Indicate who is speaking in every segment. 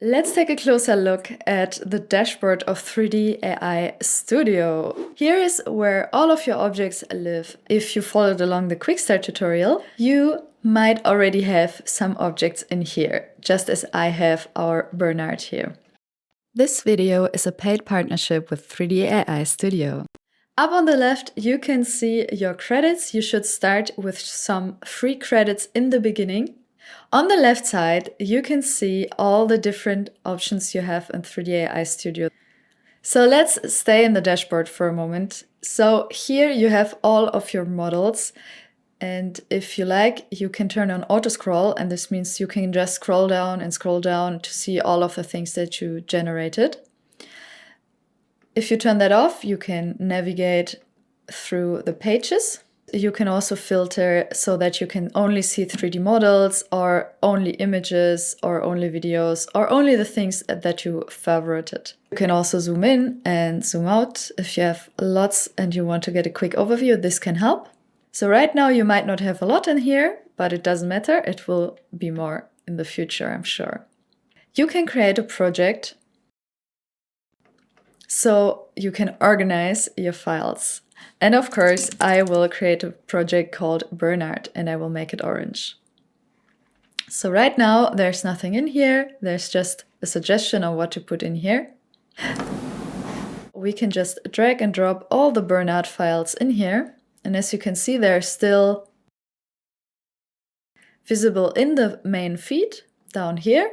Speaker 1: Let's take a closer look at the dashboard of 3D AI Studio. Here is where all of your objects live. If you followed along the quick start tutorial, you might already have some objects in here, just as I have our Bernard here. This video is a paid partnership with 3D AI Studio. Up on the left, you can see your credits. You should start with some free credits in the beginning. On the left side, you can see all the different options you have in 3D AI Studio. So let's stay in the dashboard for a moment. So here you have all of your models. And if you like, you can turn on auto scroll, and this means you can just scroll down to see all of the things that you generated. If you turn that off, you can navigate through the pages. You can also filter so that you can only see 3D models or only images or only videos or only the things that you favorited. You can also zoom in and zoom out. If you have lots and you want to get a quick overview, this can help. So right now you might not have a lot in here, but it doesn't matter. It will be more in the future, I'm sure. You can create a project so you can organize your files. And of course, I will create a project called Bernard and I will make it orange. So right now, there's nothing in here. There's just a suggestion on what to put in here. We can just drag and drop all the Bernard files in here. And as you can see, they're still visible in the main feed down here.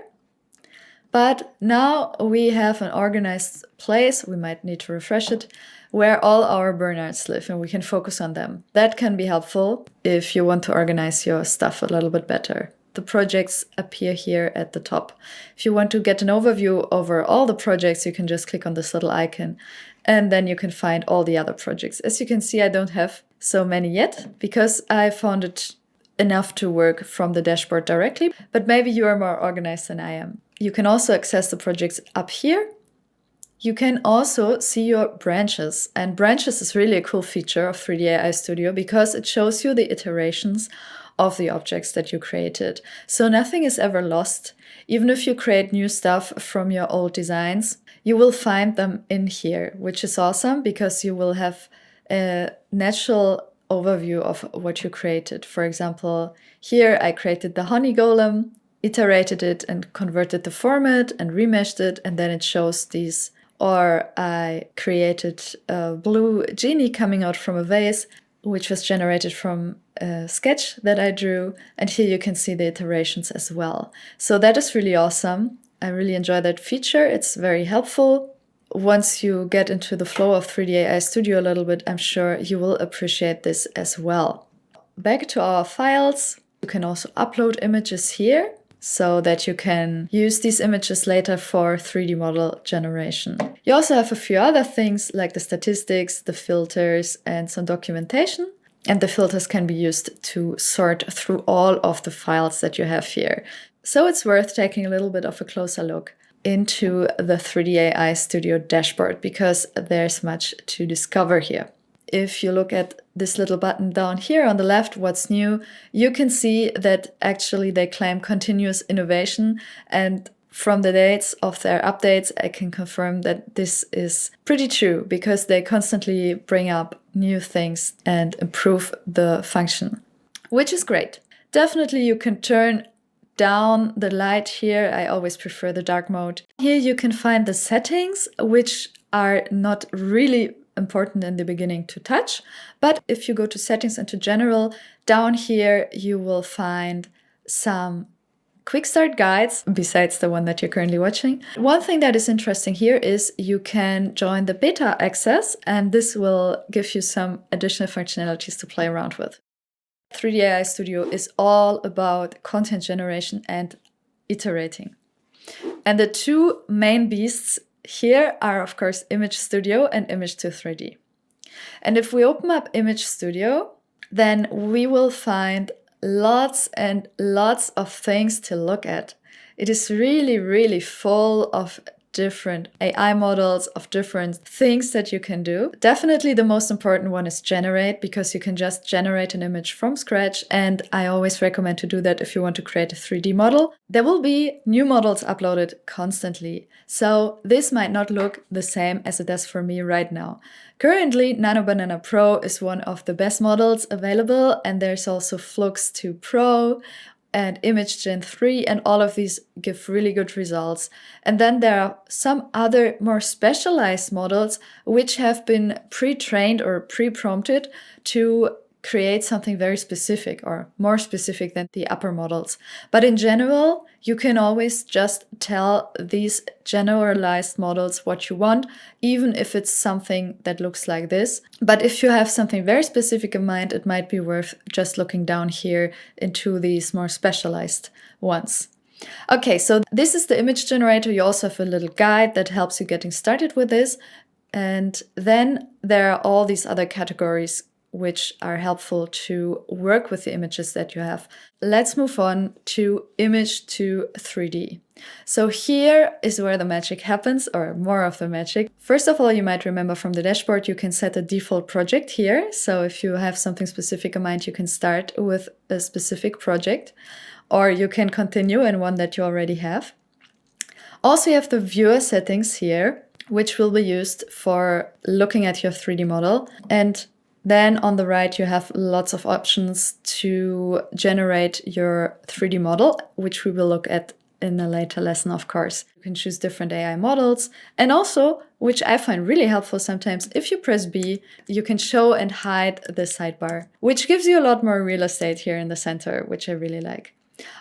Speaker 1: But now we have an organized place, we might need to refresh it, where all our Bernards live and we can focus on them. That can be helpful if you want to organize your stuff a little bit better. The projects appear here at the top. If you want to get an overview over all the projects, you can just click on this little icon and then you can find all the other projects. As you can see, I don't have so many yet because I found it enough to work from the dashboard directly, but maybe you are more organized than I am. You can also access the projects up here. You can also see your branches, and branches is really a cool feature of 3D AI Studio because it shows you the iterations of the objects that you created. So nothing is ever lost. Even if you create new stuff from your old designs, you will find them in here, which is awesome because you will have a natural overview of what you created. For example, here I created the honey golem, iterated it and converted the format and remeshed it, and then it shows these. Or I created a blue genie coming out from a vase, which was generated from a sketch that I drew. And here you can see the iterations as well. So that is really awesome. I really enjoy that feature. It's very helpful. Once you get into the flow of 3D AI Studio a little bit, I'm sure you will appreciate this as well. Back to our files. You can also upload images here so that you can use these images later for 3D model generation. You also have a few other things like the statistics, the filters, and some documentation. And the filters can be used to sort through all of the files that you have here. So it's worth taking a little bit of a closer look into the 3D AI Studio dashboard because there's much to discover here. If you look at this little button down here on the left, what's new, you can see that actually they claim continuous innovation. And from the dates of their updates, I can confirm that this is pretty true because they constantly bring up new things and improve the function, which is great. Definitely you can turn down the light here. I always prefer the dark mode. Here you can find the settings, which are not really important in the beginning to touch. But if you go to settings and to general, down here you will find some quick start guides besides the one that you're currently watching. One thing that is interesting here is you can join the beta access and this will give you some additional functionalities to play around with. 3D AI Studio is all about content generation and iterating. And the two main beasts here are, of course, Image Studio and Image 2 3D. And if we open up Image Studio, then we will find lots and lots of things to look at. It is really, really full of different AI models, of different things that you can do. Definitely the most important one is generate, because you can just generate an image from scratch. And I always recommend to do that if you want to create a 3D model. There will be new models uploaded constantly. So this might not look the same as it does for me right now. Currently, Nano Banana Pro is one of the best models available, and there's also Flux 2 Pro and Image Gen 3, and all of these give really good results. And then there are some other more specialized models which have been pre-trained or pre-prompted to create something very specific, or more specific than the upper models. But in general, you can always just tell these generalized models what you want, even if it's something that looks like this. But if you have something very specific in mind, it might be worth just looking down here into these more specialized ones. Okay, so this is the image generator. You also have a little guide that helps you getting started with this. And then there are all these other categories which are helpful to work with the images that you have. Let's move on to image to 3D. So here is where the magic happens, or more of the magic. First of all, you might remember from the dashboard, you can set a default project here. So if you have something specific in mind, you can start with a specific project, or you can continue in one that you already have. Also, you have the viewer settings here, which will be used for looking at your 3D model. And then on the right, you have lots of options to generate your 3D model, which we will look at in a later lesson, of course. You can choose different AI models. And also, which I find really helpful sometimes, if you press B, you can show and hide the sidebar, which gives you a lot more real estate here in the center, which I really like.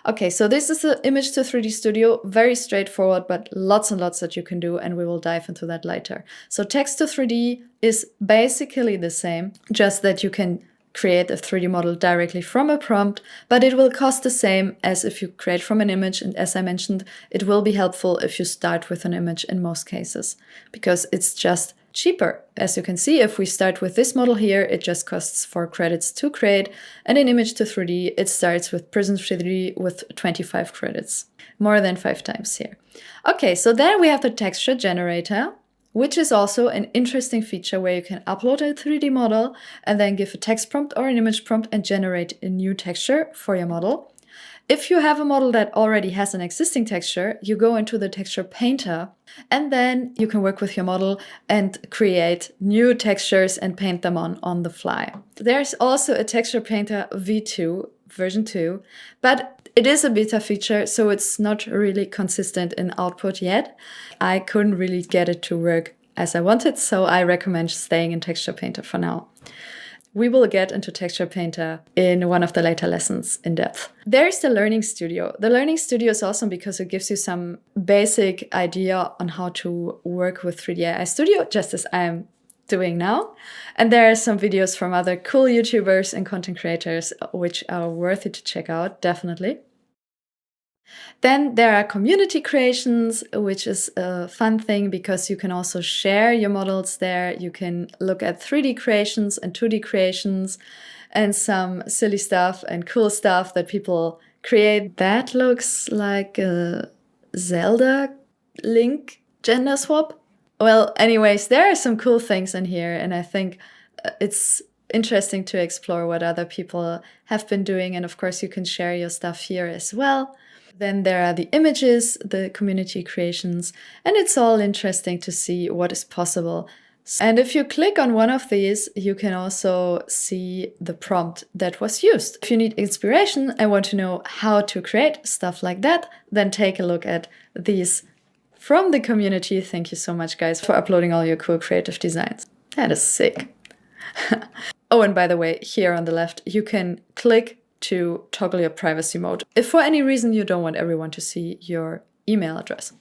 Speaker 1: Okay, so this is the Image to 3D Studio. Very straightforward, but lots and lots that you can do, and we will dive into that later. So text to 3D is basically the same, just that you can create a 3D model directly from a prompt, but it will cost the same as if you create from an image. And as I mentioned, it will be helpful if you start with an image in most cases, because it's just cheaper. As you can see, if we start with this model here, it just costs 4 credits to create, and in Image to 3D, it starts with Prism 3D with 25 credits, more than 5 times here. Okay, so then we have the texture generator, which is also an interesting feature where you can upload a 3D model and then give a text prompt or an image prompt and generate a new texture for your model. If you have a model that already has an existing texture, you go into the texture painter, and then you can work with your model and create new textures and paint them on the fly. There's also a texture painter V2, version 2, but it is a beta feature, so it's not really consistent in output yet. I couldn't really get it to work as I wanted, so I recommend staying in texture painter for now. We will get into Texture Painter in one of the later lessons in depth. There's the Learning Studio. The Learning Studio is awesome because it gives you some basic idea on how to work with 3D AI Studio, just as I am doing now. And there are some videos from other cool YouTubers and content creators, which are worthy to check out, definitely. Then there are community creations, which is a fun thing because you can also share your models there. You can look at 3D creations and 2D creations and some silly stuff and cool stuff that people create. That looks like a Zelda Link gender swap. Well, anyways, there are some cool things in here, and I think it's interesting to explore what other people have been doing. And of course, you can share your stuff here as well. Then there are the images, the community creations, and it's all interesting to see what is possible. And if you click on one of these, you can also see the prompt that was used. If you need inspiration and want to know how to create stuff like that, then take a look at these from the community. Thank you so much, guys, for uploading all your cool creative designs. That is sick. Oh, and by the way, here on the left, you can click to toggle your privacy mode if for any reason you don't want everyone to see your email address.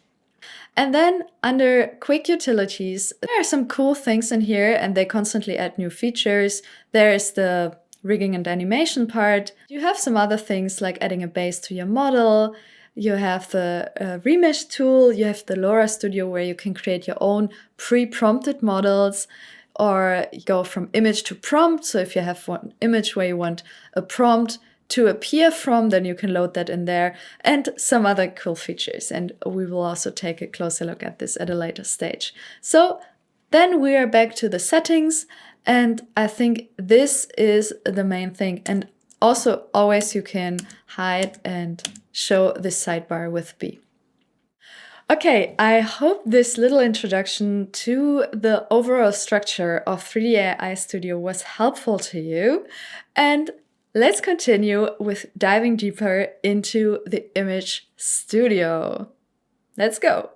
Speaker 1: And then under quick utilities, there are some cool things in here and they constantly add new features. There's the rigging and animation part. You have some other things like adding a base to your model. You have the remesh tool. You have the LoRa Studio where you can create your own pre-prompted models or go from image to prompt. So if you have one image where you want a prompt to appear from, then you can load that in there, and some other cool features. And we will also take a closer look at this at a later stage. So then we are back to the settings, and I think this is the main thing. And also always you can hide and show this sidebar with B. Okay, I hope this little introduction to the overall structure of 3D AI Studio was helpful to you. And let's continue with diving deeper into the image studio. Let's go.